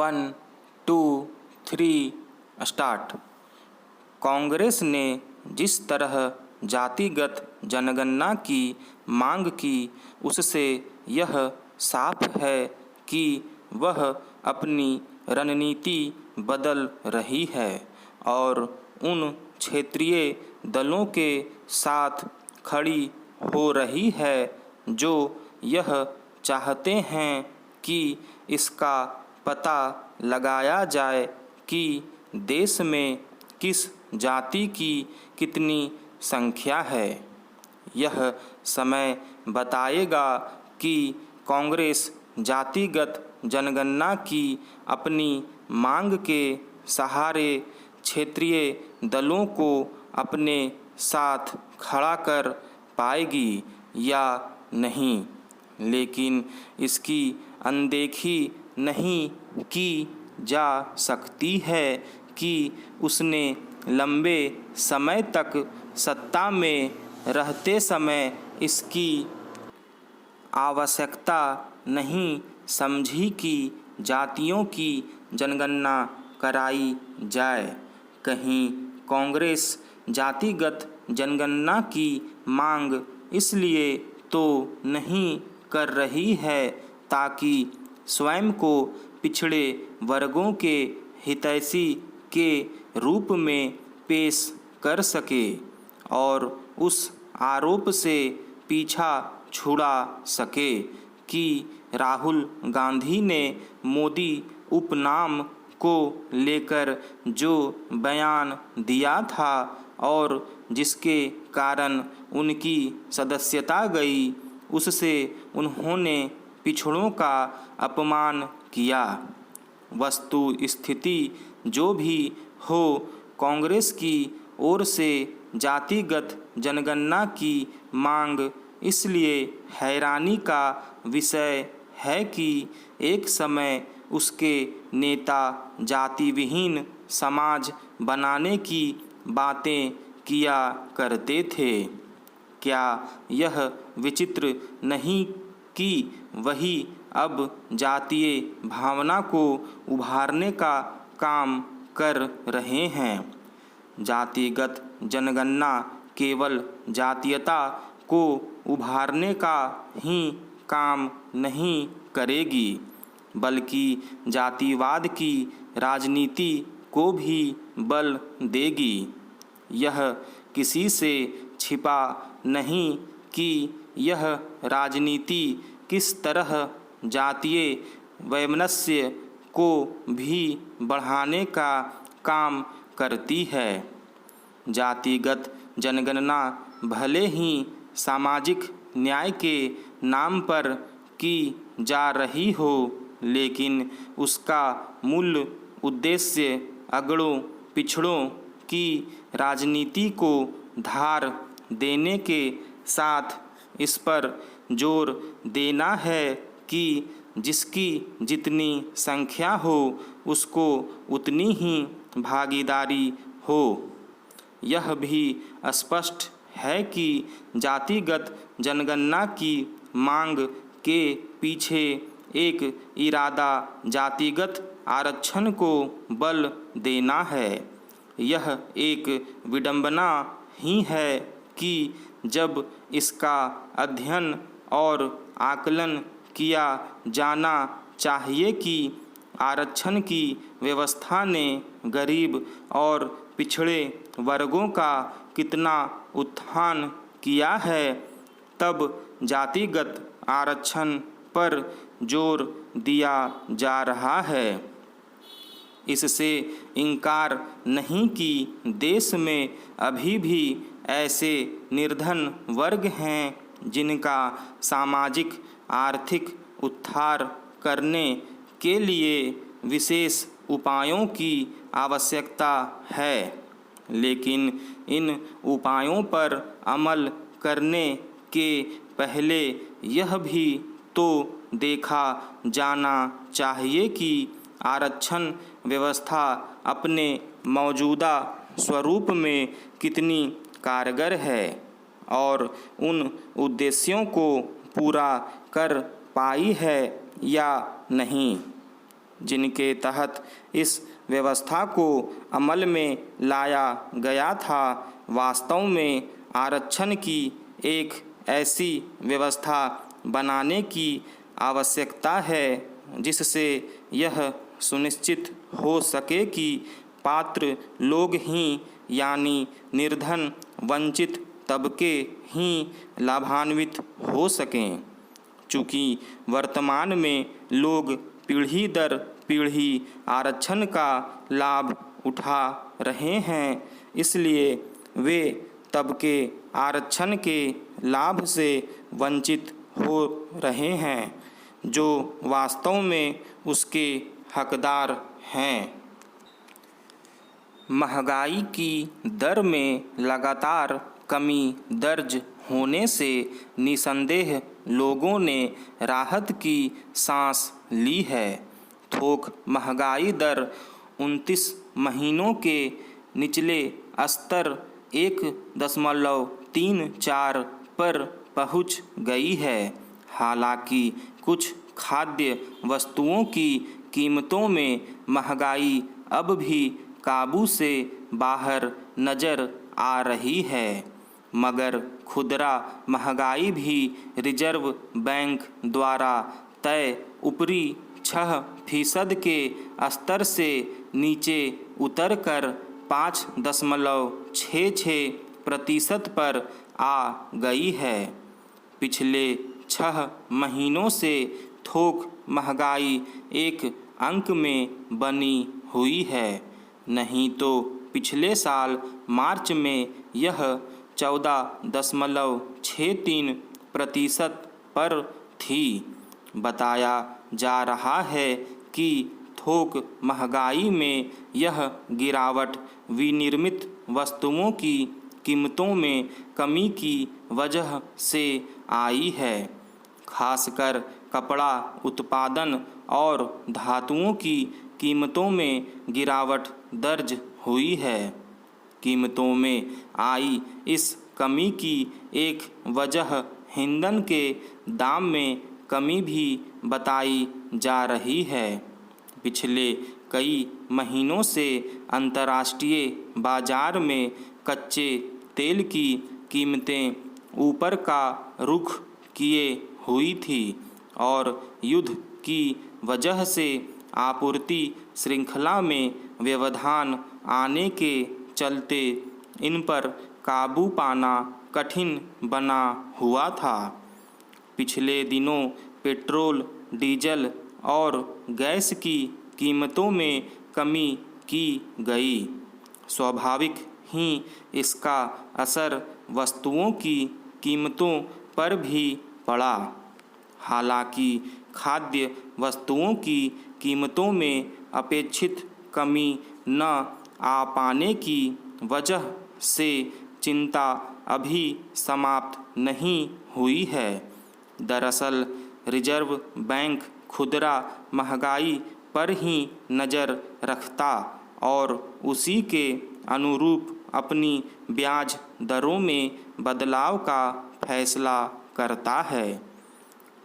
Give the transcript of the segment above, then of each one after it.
1 2 3 start. Congress ने जिस तरह जातिगत जनगणना की मांग की, उससे यह साफ है कि वह अपनी रणनीति बदल रही है और उन क्षेत्रीय दलों के साथ खड़ी हो रही है जो यह चाहते हैं कि इसका पता लगाया जाए कि देश में किस जाति की कितनी संख्या है। यह समय बताएगा कि कांग्रेस जातिगत जनगणना की अपनी मांग के सहारे क्षेत्रीय दलों को अपने साथ खड़ा कर पाएगी या नहीं, लेकिन इसकी अनदेखी नहीं की जा सकती है कि उसने लंबे समय तक सत्ता में रहते समय इसकी आवश्यकता नहीं समझी कि जातियों की जनगणना कराई जाए। कहीं कांग्रेस जातिगत जनगणना की मांग इसलिए तो नहीं कर रही है ताकि स्वयं को पिछड़े वर्गों के हितैषी के रूप में पेश कर सके और उस आरोप से पीछा छुड़ा सके कि राहुल गांधी ने मोदी उपनाम को लेकर जो बयान दिया था और जिसके कारण उनकी सदस्यता गई, उससे उन्होंने पिछड़ों का अपमान किया। वस्तु स्थिति जो भी हो, कांग्रेस की ओर से जातिगत जनगणना की मांग इसलिए हैरानी का विषय है कि एक समय उसके नेता जाति विहीन समाज बनाने की बातें किया करते थे। क्या यह विचित्र नहीं कि वही अब जातीय भावना को उभारने का काम कर रहे हैं। जातिगत जनगणना केवल जातीयता को उभारने का ही काम नहीं करेगी, बल्कि जातिवाद की राजनीति को भी बल देगी। यह किसी से छिपा नहीं कि यह राजनीति किस तरह जातीय वैमनस्य को भी बढ़ाने का काम करती है। जातिगत जनगणना भले ही सामाजिक न्याय के नाम पर की जा रही हो, लेकिन उसका मूल उद्देश्य अगड़ों पिछड़ों की राजनीति को धार देने के साथ इस पर जोर देना है कि जिसकी जितनी संख्या हो उसको उतनी ही भागीदारी हो। यह भी स्पष्ट है कि जातिगत जनगणना की मांग के पीछे एक इरादा जातिगत आरक्षण को बल देना है। यह एक विडंबना ही है कि जब इसका अध्ययन और आकलन किया जाना चाहिए कि आरक्षण की व्यवस्था ने गरीब और पिछड़े वर्गों का कितना उत्थान किया है, तब जातिगत आरक्षण पर जोर दिया जा रहा है। इससे इनकार नहीं कि देश में अभी भी ऐसे निर्धन वर्ग हैं जिनका सामाजिक आर्थिक उद्धार करने के लिए विशेष उपायों की आवश्यकता है, लेकिन इन उपायों पर अमल करने के पहले यह भी तो देखा जाना चाहिए कि आरक्षण व्यवस्था अपने मौजूदा स्वरूप में कितनी कारगर है और उन उद्देश्यों को पूरा कर पाई है या नहीं। जिनके तहत इस व्यवस्था को अमल में लाया गया था, वास्तव में आरक्षण की एक ऐसी व्यवस्था बनाने की आवश्यकता है जिससे यह सुनिश्चित हो सके कि पात्र लोग ही यानी निर्धन वंचित तबके ही लाभान्वित हो सकें। चूँकि वर्तमान में लोग पीढ़ी दर पीढ़ी आरक्षण का लाभ उठा रहे हैं, इसलिए वे तबके आरक्षण के लाभ से वंचित हो रहे हैं जो वास्तव में उसके हकदार हैं। महंगाई की दर में लगातार कमी दर्ज होने से निसंदेह लोगों ने राहत की सांस ली है। थोक महंगाई दर 29 महीनों के निचले स्तर 1.34 पर पहुंच गई है। हालांकि कुछ खाद्य वस्तुओं की कीमतों में महंगाई अब भी काबू से बाहर नज़र आ रही है, मगर खुदरा महंगाई भी रिजर्व बैंक द्वारा तय ऊपरी 6% के स्तर से नीचे उतरकर 5.66% पर आ गई है। पिछले 6 महीनों से थोक महंगाई एक अंक में बनी हुई है, नहीं तो पिछले साल मार्च में यह 14.63% पर थी। बताया जा रहा है कि थोक महंगाई में यह गिरावट विनिर्मित वस्तुओं की कीमतों में कमी की वजह से आई है। खासकर कपड़ा उत्पादन और धातुओं की कीमतों में गिरावट दर्ज हुई है। कीमतों में आई इस कमी की एक वजह ईंधन के दाम में कमी भी बताई जा रही है। पिछले कई महीनों से अंतर्राष्ट्रीय बाजार में कच्चे तेल की कीमतें ऊपर का रुख किए हुई थी और युद्ध की वजह से आपूर्ति श्रृंखला में व्यवधान आने के चलते इन पर काबू पाना कठिन बना हुआ था। पिछले दिनों पेट्रोल, डीजल और गैस की कीमतों में कमी की गई। स्वाभाविक ही इसका असर वस्तुओं की कीमतों पर भी पड़ा। हालांकि खाद्य वस्तुओं की कीमतों में अपेक्षित कमी न आ पाने की वजह से चिंता अभी समाप्त नहीं हुई है। दरअसल रिजर्व बैंक खुदरा महंगाई पर ही नज़र रखता और उसी के अनुरूप अपनी ब्याज दरों में बदलाव का फैसला करता है।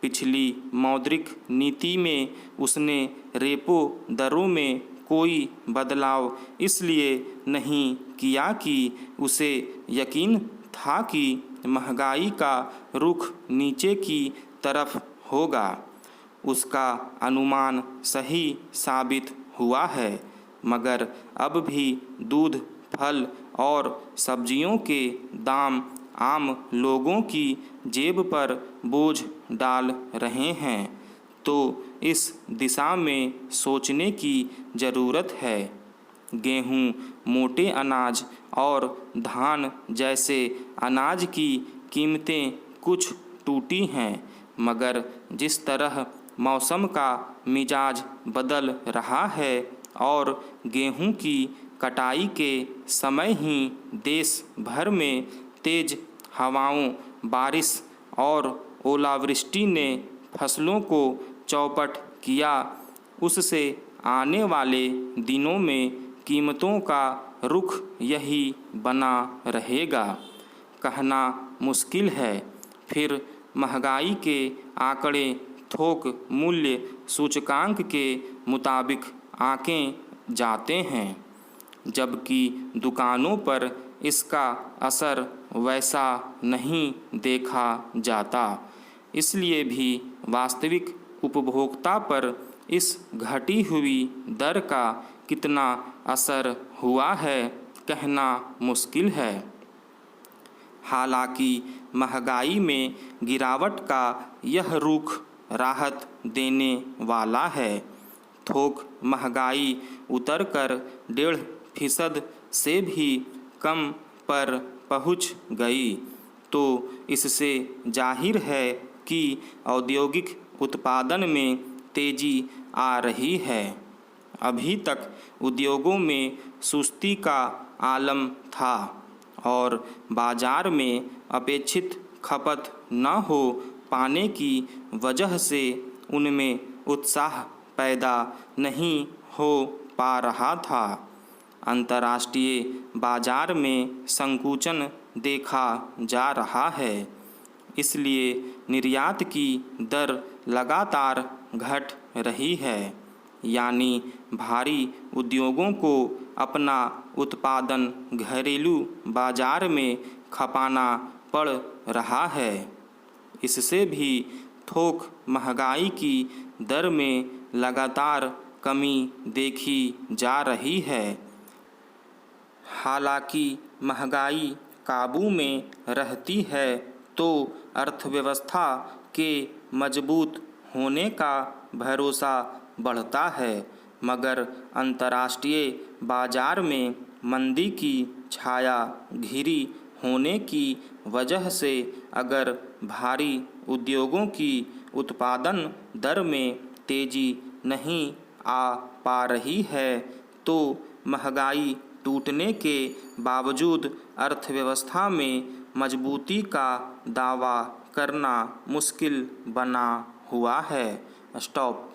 पिछली मौद्रिक नीति में उसने रेपो दरों में कोई बदलाव इसलिए नहीं किया कि उसे यकीन था कि महंगाई का रुख नीचे की तरफ होगा। उसका अनुमान सही साबित हुआ है, मगर अब भी दूध, फल और सब्जियों के दाम आम लोगों की जेब पर बोझ डाल रहे हैं। तो इस दिशा में सोचने की ज़रूरत है। गेहूं, मोटे अनाज और धान जैसे अनाज की कीमतें कुछ टूटी हैं, मगर जिस तरह मौसम का मिजाज बदल रहा है और गेहूं की कटाई के समय ही देश भर में तेज हवाओं, बारिश और ओलावृष्टि ने फसलों को चौपट किया, उससे आने वाले दिनों में कीमतों का रुख यही बना रहेगा। कहना मुश्किल है फिर महंगाई के आंकड़े थोक मूल्य सूचकांक के मुताबिक आंके जाते हैं, जबकि दुकानों पर इसका असर वैसा नहीं देखा जाता। इसलिए भी वास्तविक उपभोक्ता पर इस घटी हुई दर का कितना असर हुआ है कहना मुश्किल है। हालांकि महंगाई में गिरावट का यह रुख राहत देने वाला है। थोक महंगाई उतरकर 1.5% से भी कम पर पहुंच गई, तो इससे जाहिर है कि औद्योगिक उत्पादन में तेजी आ रही है। अभी तक उद्योगों में सुस्ती का आलम था और बाजार में अपेक्षित खपत न हो पाने की वजह से उनमें उत्साह पैदा नहीं हो पा रहा था। अंतर्राष्ट्रीय बाजार में संकुचन देखा जा रहा है, इसलिए निर्यात की दर लगातार घट रही है, यानी भारी उद्योगों को अपना उत्पादन घरेलू बाजार में खपाना पड़ रहा है। इससे भी थोक महंगाई की दर में लगातार कमी देखी जा रही है। हालांकि महंगाई काबू में रहती है तो अर्थव्यवस्था के मजबूत होने का भरोसा बढ़ता है, मगर अंतर्राष्ट्रीय बाजार में मंदी की छाया घिरी होने की वजह से अगर भारी उद्योगों की उत्पादन दर में तेजी नहीं आ पा रही है, तो महंगाई टूटने के बावजूद अर्थव्यवस्था में मजबूती का दावा करना मुश्किल बना हुआ है। स्टॉप।